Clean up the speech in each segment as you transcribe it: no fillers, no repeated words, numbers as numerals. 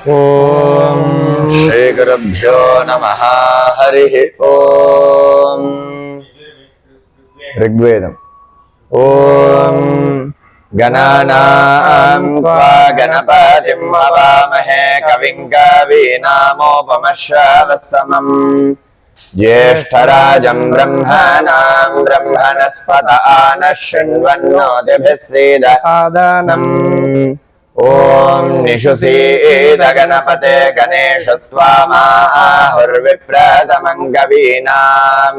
ఓం శ్రీ గురుభ్యో నమః. హరి ఓం. ఋగ్వేదం. ఓం గణానాం త్వా గణపతిం హవామహే కవిం కవీనామోపమశ్రవస్తమం జ్యేష్ఠరాజం బ్రహ్మణాం బ్రహ్మణస్పత ఆనః శృణ్వన్నోతిభిः सीदसादनम्. ఓం నిషుసీద గణపతే గణేషు త్వామాహుర్విప్రథమం కవీనాం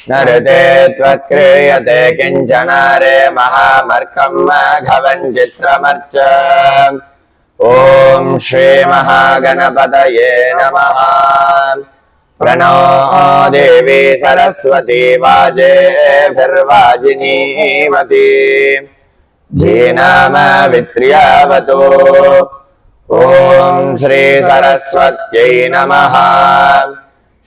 నరతే త్వక్రియతే కించన రే మహామర్కం మఘవం చిత్రమర్చ. ఓం శ్రీ మహాగణపతయే నమః. ప్రణో దేవి సరస్వతి వాజేభిర్వాజినీవతి ధీనామవిత్ర్యావతు. ఓం శ్రీ సరస్వత్యై నమః.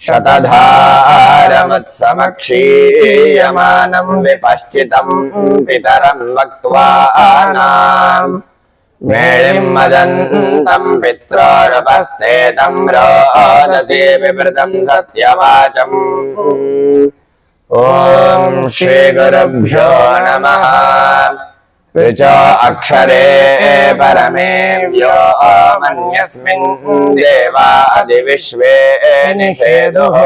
శతధారముత్సమక్షీయమానం విపశ్చితం పితరం వక్త్వానాం మేళిం మదంతం పిత్రోరుపస్థేతం రోదసీ వివృతం సత్యవాచం. ఓం శ్రీ గురుభ్యో నమః. ऋचो अक्षरे परमे व्योमन्यस्मिन् देवादिविश्वे निषेदुः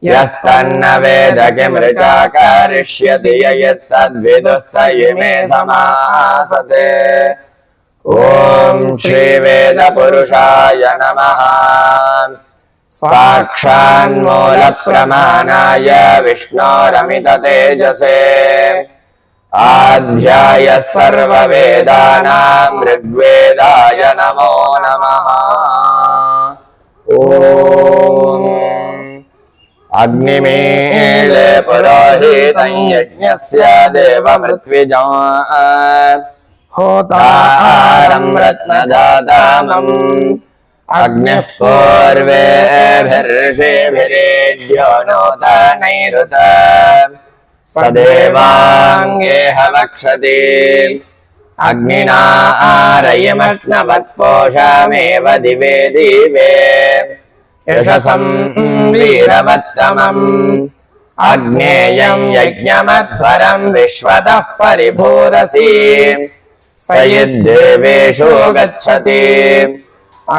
यस्तन्न वेद किं ऋचा करिष्यति यत्तद्विदुस्त इमे समासते. ॐ श्रीवेदपुरुषाय नमः. साक्षान्मूलप्रमाणाय विष्णोरमिततेजसे आध्याय सर्ववेदानां ऋग्वेदाय नमो नमः. ओम अग्निमीळे पुरोहितं यज्ञस्य देवमृत्विजा होतारं रत्नजातामम् अग्निः पूर्वेभिर्षिभिरेभ्यो नोतनैरुत सदेवाङ्गेह वक्षति अग्निना आरयमश्नवत्पोषमेव दिवे दिवे यशसं वीरवत्तमम् अग्नेयं यज्ञमध्वरं विश्वतः परिभूरसि स यद्देवेषु गच्छति.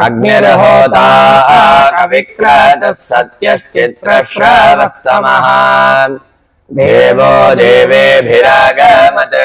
अग्निर्होता अविक्रतः सत्यश्चित्रश्रवस्तमः देवो देवेभिरागमत्.